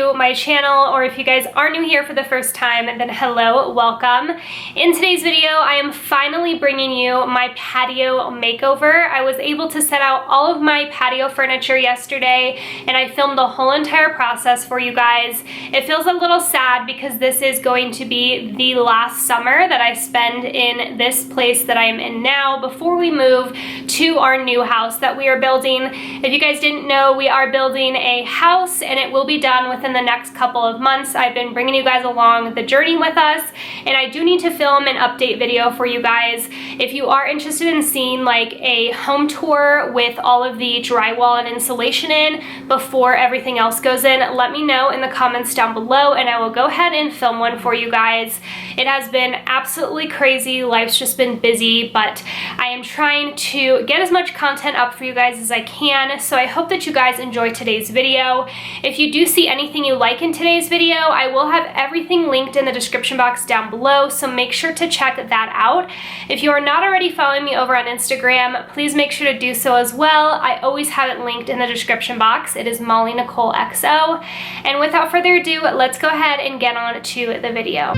to my channel, or if you guys are new here for the first time, then hello, welcome. In today's video, I am finally bringing you my patio makeover. I was able to set out all of my patio furniture yesterday, and I filmed the whole entire process for you guys. It feels a little sad because this is going to be the last summer that I spend in this place that I am in now before we move to our new house that we are building. If you guys didn't know, we are building a house and it will be done within the next couple of months. I've been bringing you guys along the journey with us, and I do need to film an update video for you guys. If you are interested in seeing like a home tour with all of the drywall and insulation in before everything else goes in, let me know in the comments down below and I will go ahead and film one for you guys. It has been absolutely crazy. Life's just been busy, but I am trying to get as much content up for you guys as I can, so I hope that you guys enjoy today's video. If you do see anything you like in today's video, I will have everything linked in the description box down below, so make sure to check that out. If you are not already following me over on Instagram, please make sure to do so as well. I always have it linked in the description box. It is Molly Nicole XO. And without further ado, let's go ahead and get on to the video.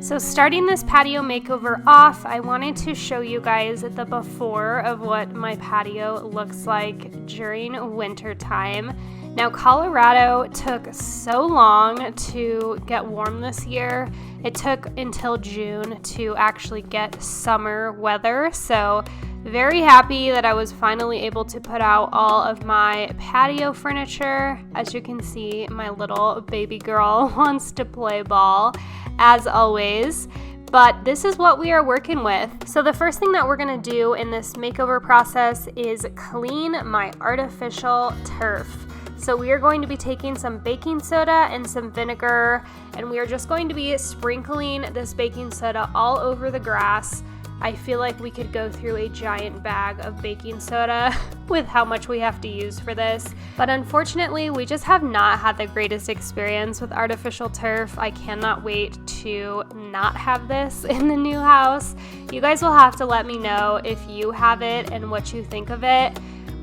So starting this patio makeover off, I wanted to show you guys the before of what my patio looks like during winter time. Now, Colorado took so long to get warm this year. It took until June to actually get summer weather, so very happy that I was finally able to put out all of my patio furniture. As you can see, my little baby girl wants to play ball, as always. But this is what we are working with. So the first thing that we're gonna do in this makeover process is clean my artificial turf. So we are going to be taking some baking soda and some vinegar, and we are just going to be sprinkling this baking soda all over the grass. I feel like we could go through a giant bag of baking soda with how much we have to use for this. But unfortunately, we just have not had the greatest experience with artificial turf. I cannot wait to not have this in the new house. You guys will have to let me know if you have it and what you think of it.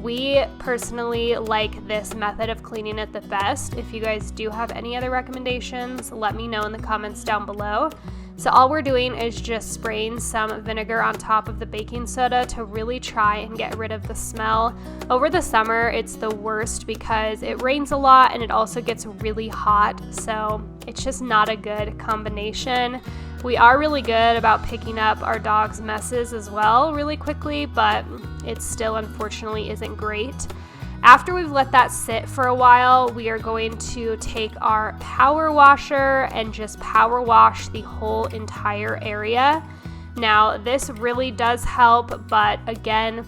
We personally like this method of cleaning it the best. If you guys do have any other recommendations, let me know in the comments down below. So all we're doing is just spraying some vinegar on top of the baking soda to really try and get rid of the smell. Over the summer, it's the worst because it rains a lot and it also gets really hot, so it's just not a good combination. We are really good about picking up our dog's messes as well really quickly, but it still unfortunately isn't great. After we've let that sit for a while, we are going to take our power washer and just power wash the whole entire area. Now, this really does help, but again,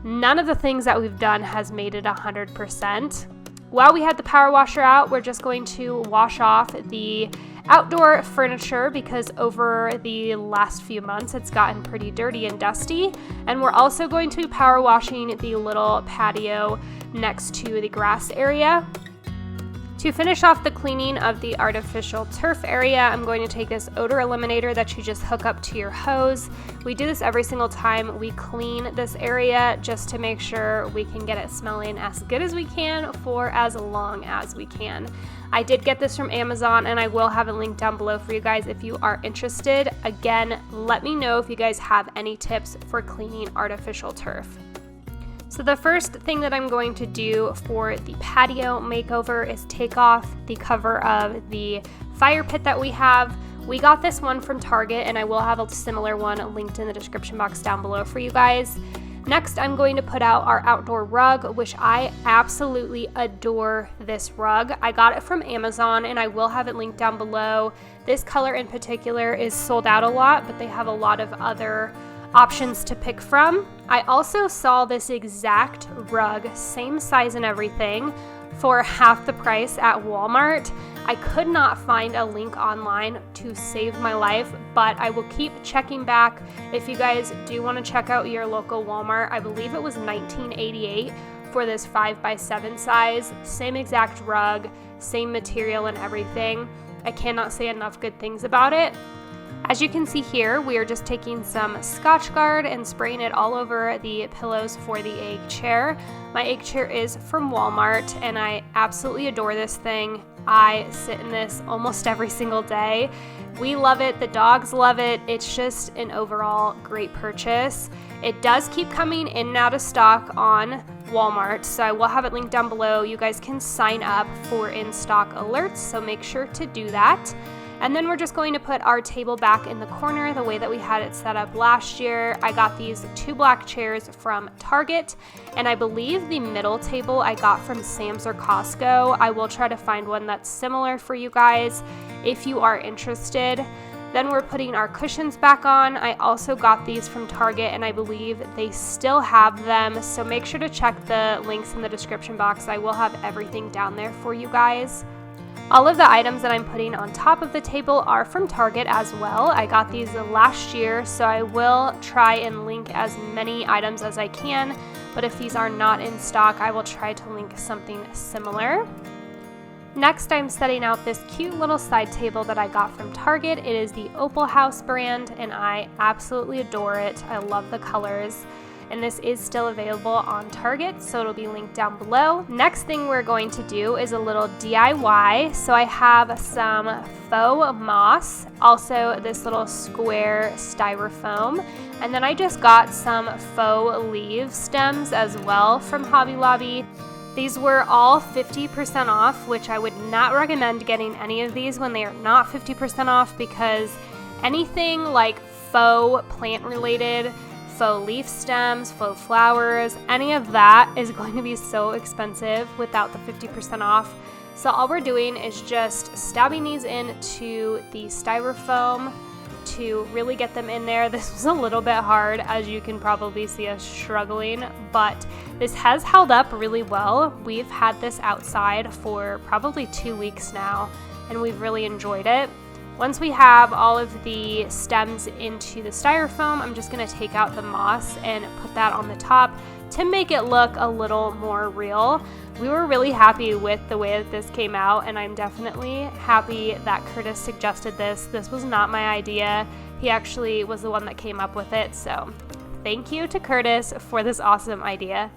none of the things that we've done has made it 100%. While we had the power washer out, we're just going to wash off the outdoor furniture because over the last few months it's gotten pretty dirty and dusty, and we're also going to be power washing the little patio next to the grass area. To finish off the cleaning of the artificial turf area, I'm going to take this odor eliminator that you just hook up to your hose. We do this every single time we clean this area just to make sure we can get it smelling as good as we can for as long as we can. I did get this from Amazon, and I will have a link down below for you guys if you are interested. Again, let me know if you guys have any tips for cleaning artificial turf. So the first thing that I'm going to do for the patio makeover is take off the cover of the fire pit that we have. We got this one from Target, and I will have a similar one linked in the description box down below for you guys. Next, I'm going to put out our outdoor rug, which I absolutely adore this rug. I got it from Amazon, and I will have it linked down below. This color in particular is sold out a lot, but they have a lot of other options to pick from. I also saw this exact rug, same size and everything, for half the price at Walmart. I could not find a link online to save my life, but I will keep checking back. If you guys do want to check out your local Walmart, I believe it was $19.88 for this 5x7 size. Same exact rug, same material and everything. I cannot say enough good things about it. As you can see here, we are just taking some Scotchgard and spraying it all over the pillows for the egg chair. My egg chair is from Walmart and I absolutely adore this thing. I sit in this almost every single day. We love it, the dogs love it. It's just an overall great purchase. It does keep coming in and out of stock on Walmart, so I will have it linked down below. You guys can sign up for in-stock alerts, so make sure to do that. And then we're just going to put our table back in the corner the way that we had it set up last year. I got these 2 black chairs from Target, and I believe the middle table I got from Sam's or Costco. I will try to find one that's similar for you guys if you are interested. Then we're putting our cushions back on. I also got these from Target and I believe they still have them, so make sure to check the links in the description box. I will have everything down there for you guys. All of the items that I'm putting on top of the table are from Target as well. I got these last year, so I will try and link as many items as I can, but if these are not in stock, I will try to link something similar. Next, I'm setting out this cute little side table that I got from Target. It is the Opal House brand, and I absolutely adore it. I love the colors. And this is still available on Target, so it'll be linked down below. Next thing we're going to do is a little DIY. So I have some Faux Moss, also this little square styrofoam, and then I just got some faux leaf stems as well from Hobby Lobby. These were all 50% off, which I would not recommend getting any of these when they are not 50% off, because anything like faux plant related, faux leaf stems, faux flowers, any of that is going to be so expensive without the 50% off. So all we're doing is just stabbing these into the styrofoam to really get them in there. This was a little bit hard, as you can probably see us struggling, but this has held up really well. We've had this outside for probably 2 weeks now, and we've really enjoyed it. Once we have all of the stems into the styrofoam, I'm just going to take out the moss and put that on the top to make it look a little more real. We were really happy with the way that this came out, and I'm definitely happy that Curtis suggested this. This was not my idea. He actually was the one that came up with it, so thank you to Curtis for this awesome idea.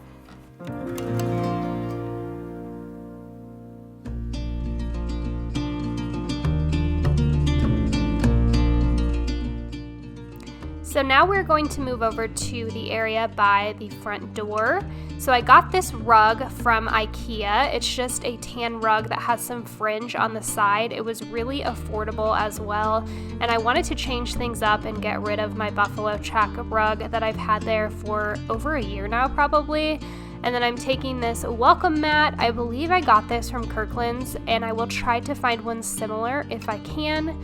So now we're going to move over to the area by the front door. So I got this rug from IKEA. It's just a tan rug that has some fringe on the side. It was really affordable as well, and I wanted to change things up and get rid of my buffalo check rug that I've had there for over a year now probably. And then I'm taking this welcome mat. I believe I got this from Kirkland's, and I will try to find one similar if I can.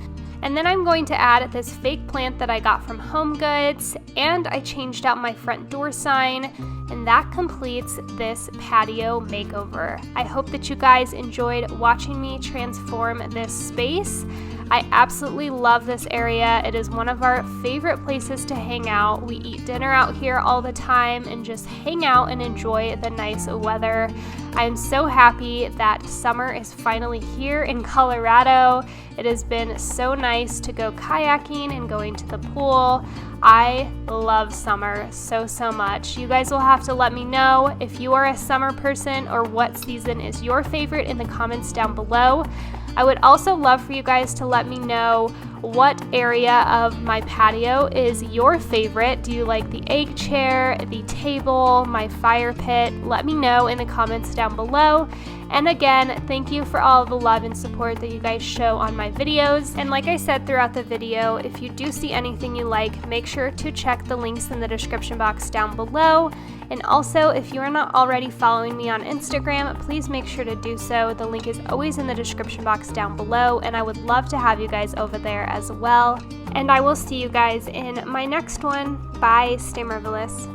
And then I'm going to add this fake plant that I got from Home Goods, and I changed out my front door sign, and that completes this patio makeover. I hope that you guys enjoyed watching me transform this space. I absolutely love this area. It is one of our favorite places to hang out. We eat dinner out here all the time and just hang out and enjoy the nice weather. I am so happy that summer is finally here in Colorado. It has been so nice to go kayaking and going to the pool. I love summer so much. You guys will have to let me know if you are a summer person or what season is your favorite in the comments down below. I would also love for you guys to let me know what area of my patio is your favorite. Do you like the egg chair, the table, my fire pit? Let me know in the comments down below. And again, thank you for all the love and support that you guys show on my videos. And like I said throughout the video, if you do see anything you like, make sure to check the links in the description box down below. And also, if you are not already following me on Instagram, please make sure to do so. The link is always in the description box down below, and I would love to have you guys over there as well. And I will see you guys in my next one. Bye, stay marvelous.